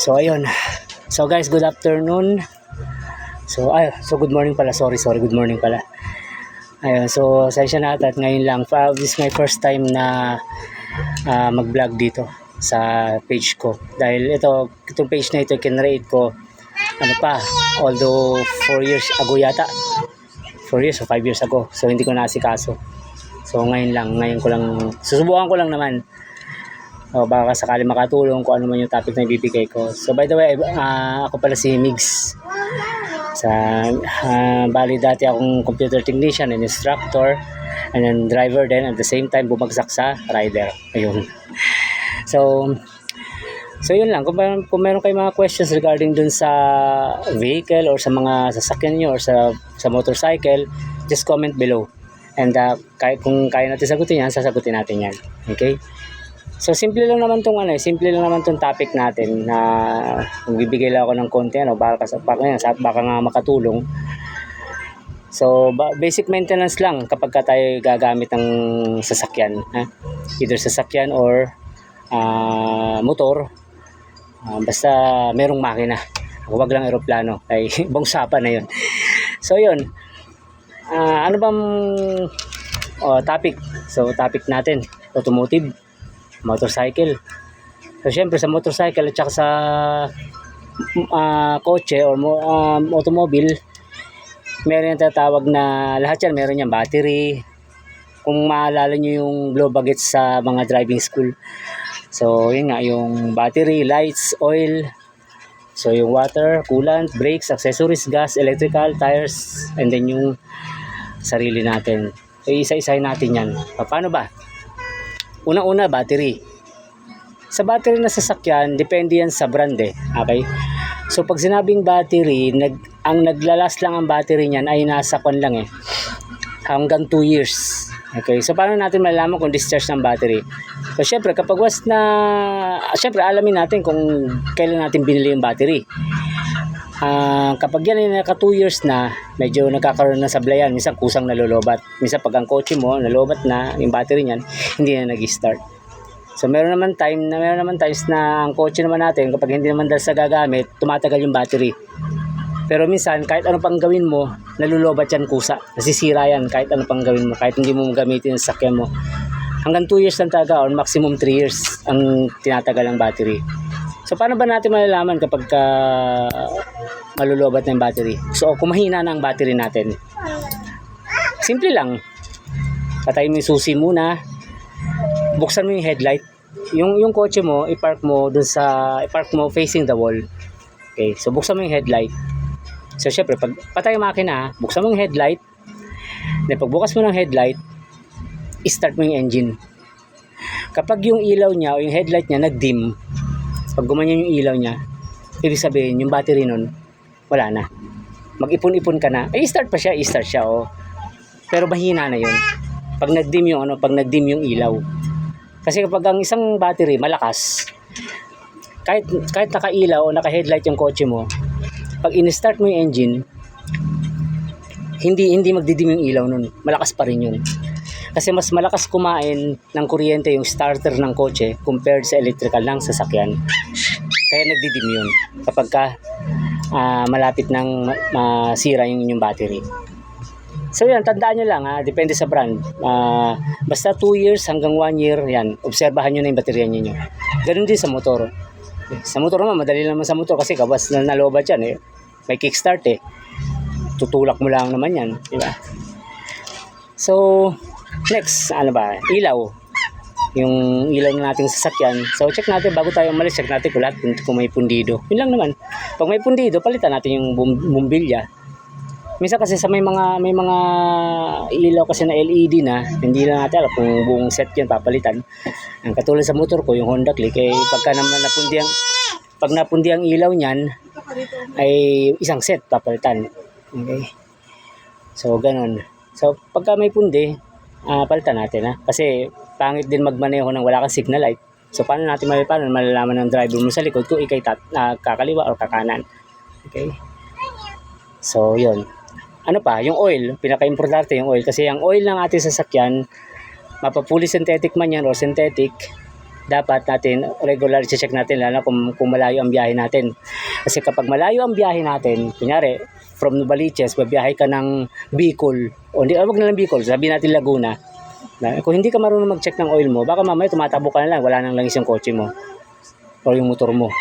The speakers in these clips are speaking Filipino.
So ayun. So guys, good afternoon. So good morning pala. Sorry, good morning pala. Ayun, so sensya na at ngayon lang. This is my first time na mag-vlog dito sa page ko. Dahil itong page na ito, kinreate ko, although 4 years ago yata. 4 years o 5 years ago. So hindi ko naasikaso. So ngayon ko lang, susubukan ko lang naman. O baka sakali makatulong kung ano man yung topic na ibibigay ko. So by the way, ako pala si Migs. Bali dati akong computer technician and instructor and then driver din at the same time bumagsak sa rider. Ayun. So yun lang. Kung meron kayong mga questions regarding dun sa vehicle or sa mga sasakyan nyo or sa motorcycle, just comment below. And kung kaya natin sagutin yan, sasagutin natin yan. Okay? So simple lang naman tong topic natin na magbibigay lang ako ng konti baka nga makatulong. So basic maintenance lang kapag tayo gagamit ng sasakyan, either sasakyan or motor, basta merong makina. Huwag lang eroplano, ay ibang usapan na 'yon. So 'yun. Ano bang topic? So topic natin, automotive, motorcycle. So syempre sa motorcycle at saka sa kotse or automobile, meron yung tatawag na lahat yan, meron yung battery. Kung maalala nyo yung glow bagets sa mga driving school, so yun nga, yung battery, lights, oil, so yung water, coolant, brakes, accessories, gas, electrical, tires, and then yung sarili natin. So isa-isahin natin yan. Paano ba? Unang-una, battery. Sa battery na sasakyan, depende yan sa brand Okay? So pag sinabing battery, ang naglalas lang ang battery niyan ay nasa hanggang 2 years. Okay? So paano natin malalaman kung discharge ng battery? So syempre, alamin natin kung kailan natin binili yung battery. Kapag yan ay naka 2 years na, medyo nagkakaroon ng sablayan, minsan kusang nalolobat. Minsan pag ang kotse mo nalobat na yung battery niyan, hindi na nag-start. So meron naman times na ang kotse naman natin, kapag hindi naman dahil sa gagamit, tumatagal yung battery. Pero minsan kahit ano pang gawin mo, nalolobat yan kusa. Nasisira yan kahit ano pang gawin mo, kahit hindi mo gamitin yung sasakyan mo. Hanggang 2 years lang talaga or maximum 3 years ang tinatagal ng battery. So paano ba natin malalaman kapag malulobat na yung battery? So kung mahina na ang battery natin, simple lang. Patayin mo yung susi muna. Buksan mo yung headlight. Yung kotse mo, i-park mo facing the wall. Okay, so buksan mo yung headlight. So syempre, pag patay yung makina, buksan mo yung headlight. Then pagbukas mo ng headlight, i-start mo yung engine. Kapag yung ilaw niya o yung headlight niya nag-dim, pag gumanyan yung ilaw niya, ibig sabihin yung battery nun wala na. Mag-ipon-ipon ka na. I-start siya Pero mahina na yun. Pag nag-dim yung ilaw. Kasi kapag ang isang battery malakas, kahit naka-ilaw o naka-headlight yung kotse mo, pag in-start mo yung engine, hindi magdidim yung ilaw nun. Malakas pa rin yun. Kasi mas malakas kumain ng kuryente yung starter ng kotse compared sa electrical ng sasakyan. Kaya nagdidim yun kapag malapit nang masira yung inyong battery. So yan, tandaan nyo lang depende sa brand. Basta 2 years hanggang 1 year, yan, obserbahan nyo na yung baterya nyo. Ganun din sa motor. Sa motor naman, madali naman sa motor kasi kabas na nalobat yan may kickstart tutulak mo lang naman yan, diba? So next, ilaw. Yung ilaw na nating sasakyan. So check natin bago tayo umalis, check natin kung may pundido. Yun lang naman. Pag may pundido, palitan natin yung bumbilya. Minsan kasi sa may mga ilaw kasi na LED na, hindi lang natin alam kung buong set yan papalitan. Ang katulad sa motor ko, yung Honda Click, pagka naman napundi ang ilaw niyan, ay isang set papalitan. Okay? So ganun. So pagka may pundi, palitan natin kasi pangit din magmaneho nang wala kang signal light. So paano malalaman ng driver mo sa likod kung ikay kakaliwa o kakanan. Okay? So yun. Yung oil, pinaka-importante yung oil kasi ang oil ng ating sasakyan, mapapuli synthetic man yan o synthetic, dapat natin regular check natin, lalo kung malayo ang biyahe natin. Kasi kapag malayo ang biyahe natin, kunyari from Novaliches, babiyahe ka ng Bicol, o hindi, wag na lang Bicol, sabi natin Laguna, kung hindi ka marunong mag-check ng oil mo, baka mamaya tumatakbo ka na lang, wala nang langis yung kotse mo o yung motor mo.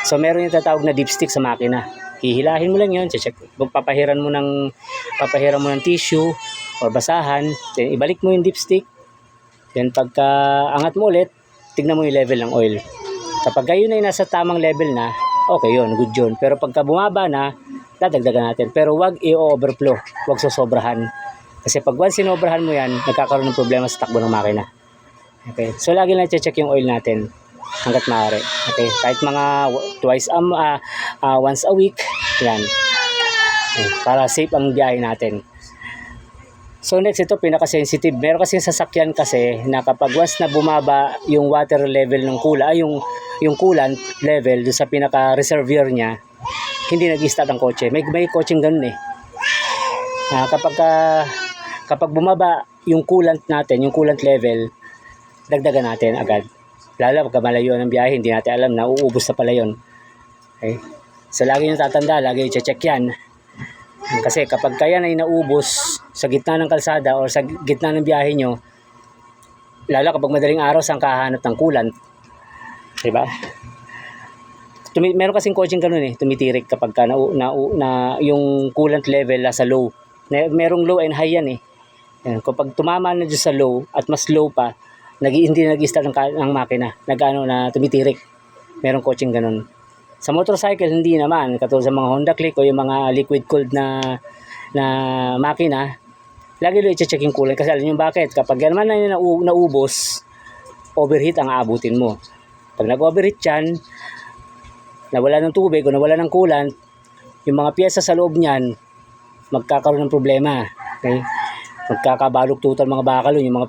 So meron yung tatawag na dipstick sa makina. Hihilahin mo lang yun, check. Papahiran mo ng tissue or basahan, then ibalik mo yung dipstick. Then pagka angat mo ulit, tignan mo yung level ng oil. Kapag yun ay nasa tamang level na, okay yun, good yun. Pero pagka bumaba na, dadagdagan natin. Pero wag i-overflow, wag sosobrahan. Kasi pag once sinobrahan mo yan, nagkakaroon ng problema sa takbo ng makina. Okay, so lagi lang check yung oil natin hanggat maaari. Okay, kahit mga once a week, yan. Okay, para safe ang biyahe natin. So next, ito pinaka-sensitive. Meron kasi sasakyan kasi na kapag once na bumaba yung water level ng yung coolant level doon sa pinaka-reservoir niya, hindi nag-start ang kotse. May kotseng ganun eh. Kapag bumaba yung coolant natin, yung coolant level, dagdagan natin agad. Lalo pagka malayo ng biyahe, hindi natin alam na uubos na pala yun. Okay? So lagi yung tatanda, lagi yung check yan. Kasi kapag kaya na naubos sa gitna ng kalsada o sa gitna ng biyahe nyo, lalo kapag madaling araw, saan kahanap ng coolant? Diba? Meron kasing coaching ganun eh, tumitirik kapag yung coolant level nasa low. Merong low and high yan eh. Yan. Kapag tumama na dyan sa low at mas low pa, hindi nag-start ng makina, na tumitirik. Merong coaching ganun. Sa motorcycle, hindi naman. Katulad sa mga Honda Click o yung mga liquid cooled na makina, lagi doon i-check yung coolant. Kasi alam nyo bakit? Kapag naman na naubos, overheat ang aabutin mo. Pag nag-overheat yan, nawala ng tubig o nawala ng coolant, yung mga piyesa sa loob niyan, magkakaroon ng problema. Okay? Magkakabaluktutan mga bakal, yung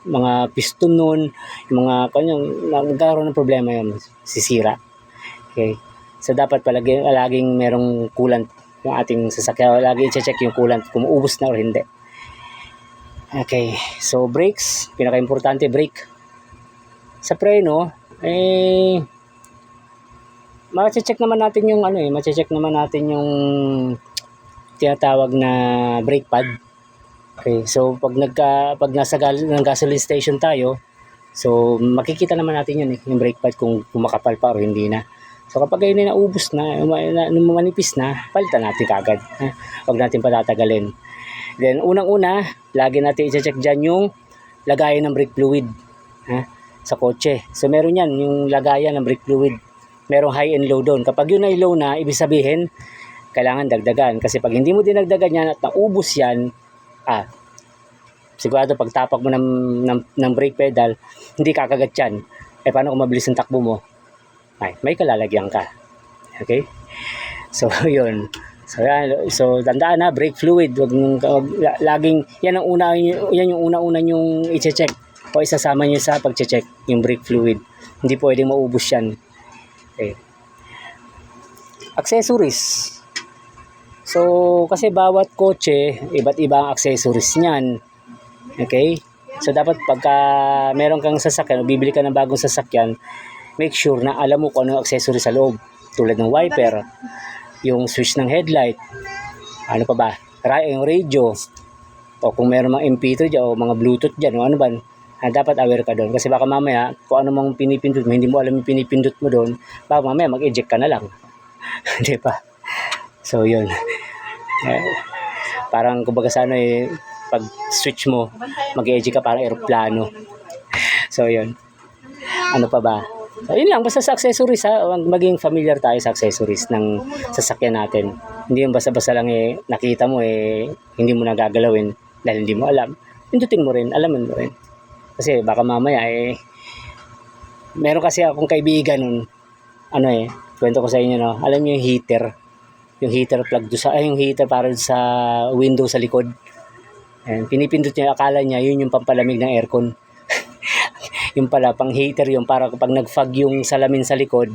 mga piston nun, yung mga magkakaroon ng problema yun, sisira. Okay. So dapat laging merong coolant yung ating sasakyan. Lagi i-check yung coolant kung uubos na o hindi. Okay. So brakes, pinaka-importante brake. Sa preno, ma-check naman natin yung tinatawag na brake pad. Okay. So pag nasa gasoline station tayo, so makikita naman natin yun yung brake pad kung makapal pa o hindi na. So kapag yun ay naubos na, manipis na, palitan natin kagad. Huwag natin patatagalin. Then unang-una, lagi natin i-check dyan yung lagayan ng brake fluid sa kotse. So meron yan, yung lagayan ng brake fluid. Merong high and low doon. Kapag yun ay low na, ibig sabihin, kailangan dagdagan. Kasi pag hindi mo dinagdagan yan at naubos yan, sigurado pag tapak mo ng brake pedal, hindi kakagat yan. Paano kung mabilis ang takbo mo? May kalalagyan ka. Okay? So, yun. So tandaan na, brake fluid. Laging, yan yung una-una yung i-check o isasama nyo sa pag-check yung brake fluid. Hindi pwedeng maubos yan. Okay. Accessories. So, kasi bawat kotse, iba't iba ang accessories niyan. Okay? So, dapat pagka meron kang sasakyan o bibili ka ng bagong sasakyan, make sure na alam mo kung ano yung accessory sa loob. Tulad ng wiper, yung switch ng headlight, ano pa ba? Yung radio, o kung meron mga MP3 dyan, o mga Bluetooth dyan, o ano ba, dapat aware ka doon. Kasi baka mamaya, kung ano mang pinipindot mo, hindi mo alam yung pinipindot mo doon, baka mamaya mag-eject ka na lang. Di ba? So, yun. Parang, kumbaga sa pag switch mo, mag-eject ka parang aeroplano. So, yun. Ano pa ba? So, yun lang, basta sa accessories maging familiar tayo sa accessories ng sasakyan natin. Hindi yung basta-basta lang nakita mo hindi mo nagagalawin dahil hindi mo alam. Pindutin mo rin, alaman mo rin. Kasi baka mamaya meron kasi akong kaibigan nun, kwento ko sa inyo, no? Alam niyo yung heater plug yung heater para sa window sa likod. And pinipindot niya, akala niya yun yung pampalamig ng aircon. Yung pala, pang heater yung para kapag nag-fog yung salamin sa likod,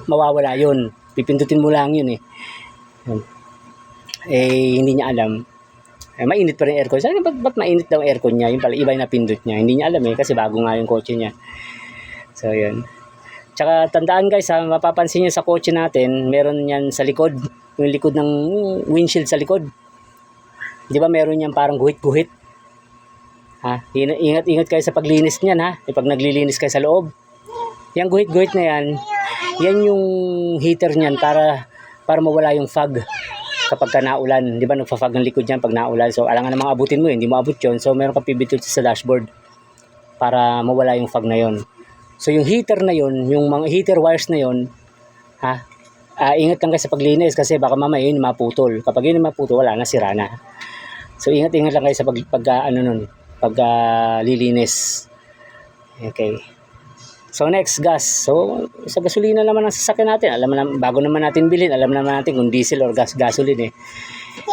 mawawala yun. Pipindutin mo lang yun hindi niya alam. Mainit pa rin aircon. Sabi niya, ba't mainit daw aircon niya? Yung pala, iba yung napindot niya. Hindi niya alam kasi bago nga yung kotse niya. So, yun. Tsaka tandaan guys, mapapansin niyo sa kotse natin, meron yan sa likod. Yung likod ng windshield sa likod. Di ba meron yan parang guhit-guhit? Ingat-ingat kayo sa paglinis niyan Pag naglilinis kayo sa loob. Yung guhit-guhit na yan yung heater niyan para mawala yung fog kapag ka naulan. Di ba nagfa-fog ang likod niyan pag naulan? So alangan namang abutin mo hindi mo abot yun. So meron kang pibitut sa dashboard para mawala yung fog na yon. So yung heater na yon, yung mga heater wires na yon, ingat lang kayo sa paglinis kasi baka mamaya yun maputol. Kapag yun maputol, wala na, sira na. So ingat-ingat lang kayo sa paglilinis. Okay. So next, gas. So sa gasolina naman ang sasakyan natin. Alam naman, bago naman natin bilhin, alam naman natin kung diesel or gasoline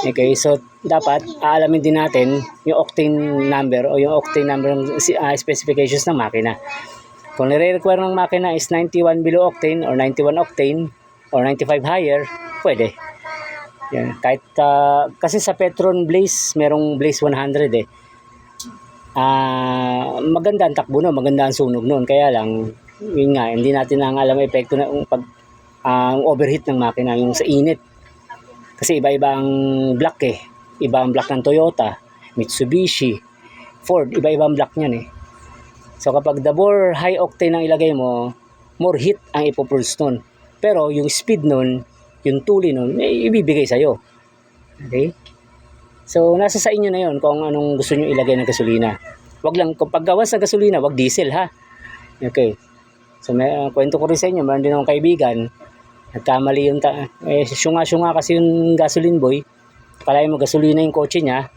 Okay, so dapat aalamin din natin yung octane number o yung octane number ng specifications ng makina. Kung nire-require ng makina is 91 below octane or 91 octane or 95 higher, pwede. Yan. Kahit, kasi sa Petron Blaze, merong Blaze 100 maganda ang takbo nun, maganda ang sunog nun. Kaya lang, yun nga, hindi natin ang alam epekto na ang overheat ng makina, yung sa init. Kasi iba-iba ang block Iba ang block ng Toyota, Mitsubishi, Ford, iba-iba ang block niyan So kapag the more high octane ang ilagay mo, more heat ang ipoproduce nun. Pero yung speed nun, yung tuli nun, ibibigay sa'yo. Okay? So nasa sa inyo na yon kung anong gusto nyo ilagay ng gasolina. Wag lang, kung paggawas ng gasolina, wag diesel Okay. So may kwento ko rin sa inyo, meron din akong kaibigan, nagkamali yung syunga-syunga kasi yung gasoline boy. Kalahin mo gasolina yung kotse niya,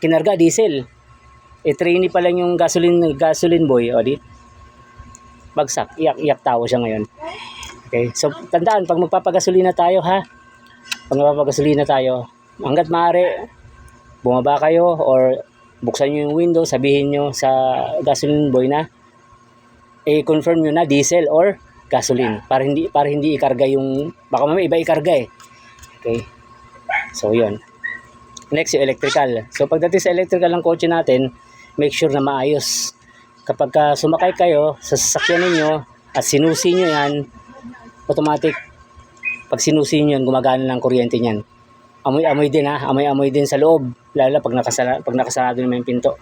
kinarga diesel. Trainee pa lang yung gasoline boy, di bagsak, iyak tawa siya ngayon. Okay, so tandaan, pag magpapagasolina tayo hanggat maaari bumaba kayo or buksan nyo yung window, sabihin nyo sa gasoline boy na confirm nyo na diesel or gasoline para hindi ikarga yung, baka mamaya iba ikarga Okay, so yun. Next, yung electrical. So pagdating sa electrical ng kotse natin, make sure na maayos. Kapag sumakay kayo sa sasakyan ninyo at sinusi nyo yan, automatic, pag sinusi nyo yan, gumagana ng kuryente niyan. Amoy-amoy din amoy-amoy din sa loob, lalo pag nakasarado naman yung pinto.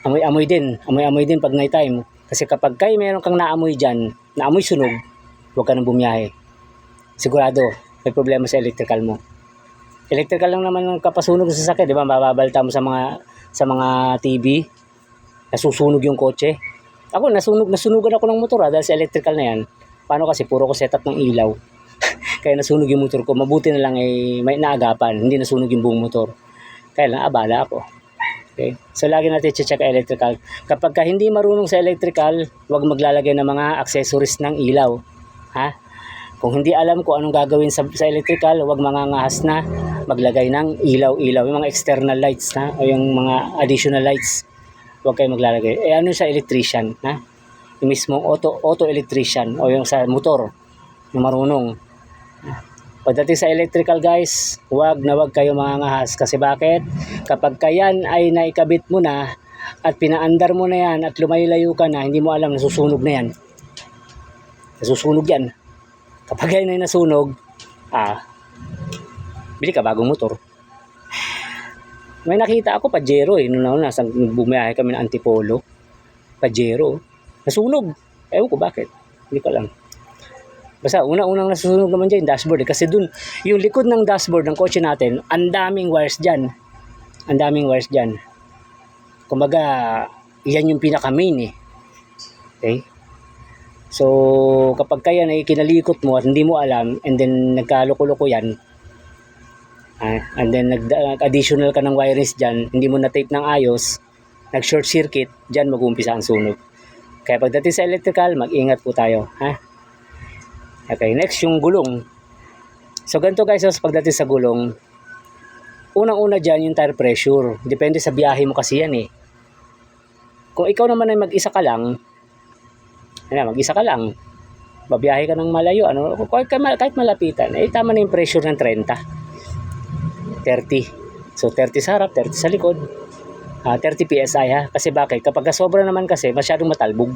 Amoy-amoy din pag night time. Kasi kapag meron kang naamoy dyan, naamoy sunog, huwag ka nang bumiyahe. Sigurado, may problema sa electrical mo. Electrical lang naman ang kapasunog sa sasakyan, di ba? Mababalta mo sa mga TV, nasusunog yung kotse. Ako, nasunugan ako ng motor dahil sa electrical na yan. Paano kasi, puro ko setup ng ilaw. Kaya nasunog yung motor ko. Mabuti na lang may naagapan, hindi nasunog yung buong motor. Kaya lang, abala ako. Okay? So, lagi natin check electrical. Kapag hindi marunong sa electrical, huwag maglalagay ng mga accessories ng ilaw. Kung hindi alam kung anong gagawin sa electrical, huwag mangangahas na maglagay ng ilaw-ilaw. Yung mga external lights o yung mga additional lights, huwag kayo maglalagay. Ano sa electrician? Yung mismong auto electrician o yung sa motor, yung marunong. Pagdating sa electrical guys, huwag kayo mangangahas. Kasi bakit? Kapag yan ay naikabit mo na at pinaandar mo na yan at lumayo-layo ka na, hindi mo alam, nasusunog na yan. Nasusunog yan. Kapag yan ay nasunog, bili ka bagong motor. May nakita ako Pajero noon bumiyahe kami ng Antipolo. Pajero. Nasunog. Ewan ko bakit. Hindi ko alam. Basta unang nasusunog naman dyan yung dashboard. Kasi dun, yung likod ng dashboard ng kotse natin, ang daming wires dyan. Kumbaga, yan yung pinaka main Okay? So, kapag kaya na kinalikot mo at hindi mo alam, and then nagkaloko-loko yan, and then nag-additional ka ng wirings dyan, hindi mo na-tape ng ayos, nag-short circuit, dyan mag-uumpisa ang sunog. Kaya pagdating sa electrical, mag-ingat po tayo. Okay, next yung gulong. So, ganito guys, pagdating sa gulong, unang-una dyan yung tire pressure. Depende sa biyahe mo kasi yan Kung ikaw naman ay mag-isa ka lang, babiyahe ka ng malayo, kahit malapitan, tama na yung pressure ng 30. So 30 sa harap, 30 sa likod. 30 PSI ha. Kasi bakit? Kapag sobra naman kasi, masyadong matalbog.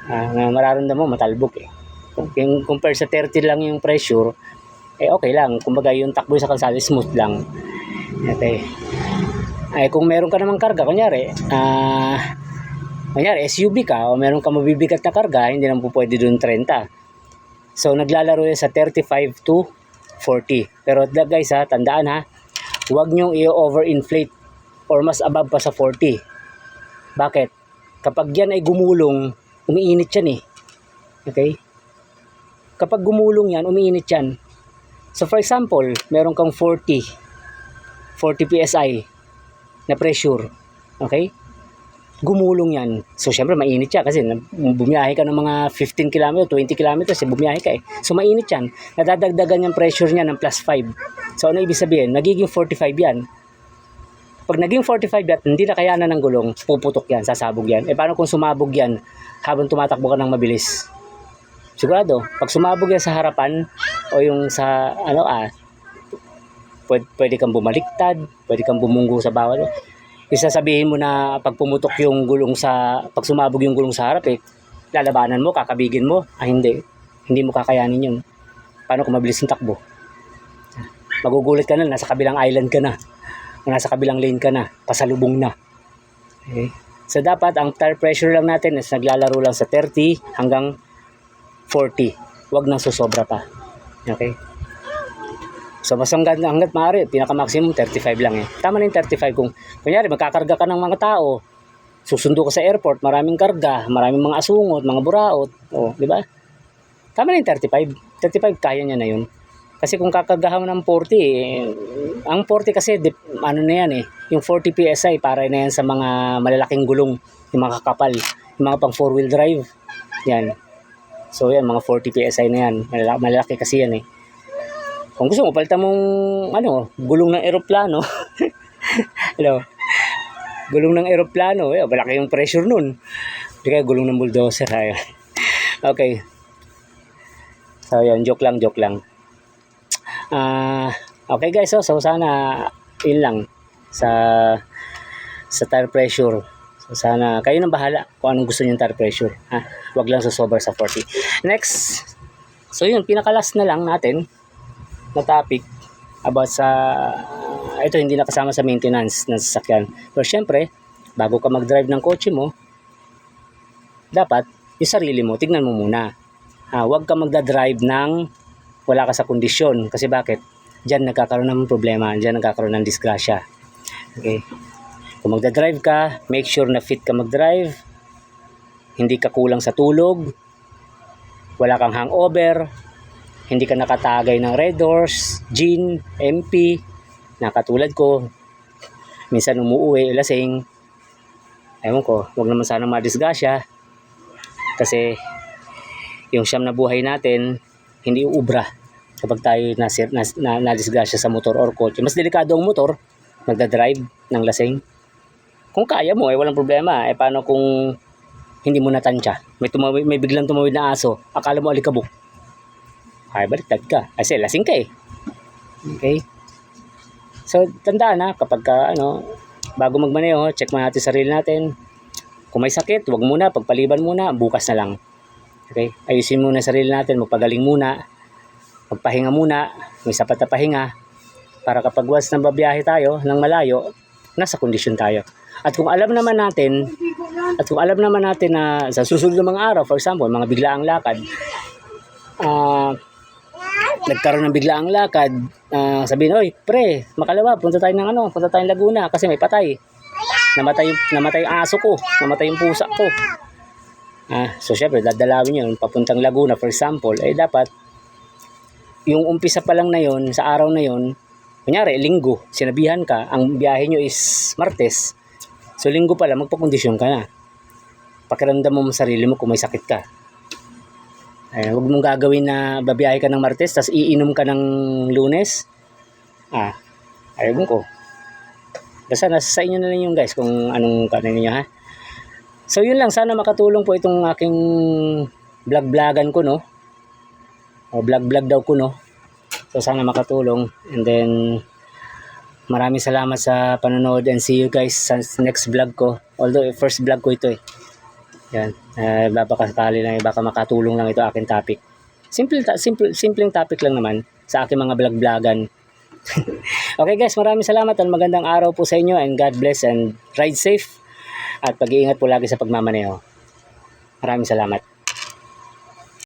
Mararamdaman mo matalbog eh. Kung compare sa 30 lang yung pressure, okay lang. Kumbaga yung takbo sa kalsada smooth lang. Okay. Kung meron ka namang karga, kunyari SUV ka o meron ka mabibigat na karga, hindi naman po pwede doon 30. So naglalaro yan sa 35 to 40. Pero guys tandaan huwag nyo i-overinflate or mas above pa sa 40. Bakit? Kapag yan ay gumulong, umiinit yan eh. Okay? Kapag gumulong yan, umiinit yan. So for example, meron kang 40 PSI na pressure. Okay? Gumulong yan. So syempre mainit siya kasi bumiyahe ka ng mga 15 km, 20 km, bumiyahe ka eh. So mainit yan. Nadadagdagan yung pressure niya ng plus 5. So ano ibig sabihin? Nagiging 45 yan. Pag naging 45 yan, hindi na kayanan ng gulong, puputok yan, sasabog yan. Paano kung sumabog yan habang tumatakbo ka ng mabilis? Sigurado, pag sumabog yan sa harapan o yung sa pwede kang bumaliktad, pwede kang bumunggo sa bawat. Isasabihin mo na pag pumutok yung gulong pag sumabog yung gulong sa harap lalabanan mo, kakabigin mo. Hindi mo kakayanin yun. Paano kung mabilis yung takbo? Magugulat ka na, nasa kabilang island ka na. Nasa kabilang lane ka na, pasalubong na. Okay. So dapat ang tire pressure lang natin is naglalaro lang sa 30 hanggang 40. Huwag nang susobra pa. Okay? So mas hanggat maaari, pinaka-maximum 35 lang eh. Tama na yung 35 kung kunyari magkakarga ka ng mga tao, susundo ka sa airport, maraming karga, maraming mga asungot, mga buraot, di ba? Tama na yung 35. 35 kaya niya na yun. Kasi kung kakargahan mo ng 40, ang 40 kasi na yan eh, yung 40 PSI para na yan sa mga malalaking gulong, yung mga kakapal, yung mga pang 4-wheel drive. Yan. So yan, mga 40 PSI na yan. Malalaki kasi yan eh. Kung gusto mo, palitan mong gulong ng eroplano. Gulong ng eroplano, malaki yung pressure nun. Hindi kaya gulong ng bulldozer. Okay. So yan, joke lang. Okay guys, so sana yun lang sa tire pressure. So sana kayo nang bahala kung anong gusto niyo tire pressure. Wag lang sobra sa 40. Next. So yun, pinaka-last na lang natin na topic about sa ito hindi na kasama sa maintenance ng sasakyan. Pero syempre, bago ka mag-drive ng kotse mo, dapat yung sarili mo, tignan mo muna. Wag ka magda-drive ng wala ka sa kondisyon. Kasi bakit? Diyan nagkakaroon ng problema. Diyan nagkakaroon ng disgrasya. Okay? Kung magdadrive ka, make sure na fit ka magdrive. Hindi ka kulang sa tulog. Wala kang hangover. Hindi ka nakatagay ng red doors, gin, MP. Nakatulad ko. Minsan umuuwi, lasing. Ewan ko, wag naman sana madisgrasya. Kasi yung siyam na buhay natin, hindi uubra kapag tayo nadisgrasya sa motor or kotse. Mas delikado ang motor, magdadrive ng lasing. Kung kaya mo, walang problema. Paano kung hindi mo natansya? May biglang tumawid na aso, akala mo alikabok. Baliktad ka. Kasi lasing ka eh. Okay? So, tandaan kapag bago magmaneho, check mo natin sarili natin. Kung may sakit, wag muna, pagpaliban muna, bukas na lang. Okay? Ayusin muna sarili natin, magpagaling muna, magpahinga muna, may sapat na pahinga, para kapag once na babiyahe tayo ng malayo, nasa kondisyon tayo. At kung alam naman natin na sa susunod ng mga araw, for example, mga biglaang lakad, nagkaroon ng biglaang lakad, sabihin, oy, pre, makalawa, punta tayong Laguna kasi may patay. Namatay ang aso ko, namatay yung pusa ko. So syempre, dadalawin yun, papuntang Laguna, for example, dapat, yung umpisa pa lang na yun, sa araw na yun, kunyari, linggo, sinabihan ka, ang biyahe nyo is Martes, so linggo pala, magpakondisyon ka na. Pakiramdam mo sarili mo kung may sakit ka. Huwag mong gagawin na babiyahe ka ng Martes, tas iinom ka ng Lunes. Ayaw ko. Basta nasa sa inyo na lang yung guys, kung anong kanin niyo So yun lang, sana makatulong po itong aking vlog-vlogan ko o vlog daw ko So sana makatulong, and then maraming salamat sa panonood and see you guys sa next vlog ko. Although first vlog ko ito eh. Yan. Baka sakali lang, baka makatulong lang ito aking topic. Simpleng topic lang naman sa aking mga vlog-vlogan. Okay guys, maraming salamat at magandang araw po sa inyo and God bless and ride safe at pag-iingat po lagi sa pagmamaneho. Maraming salamat.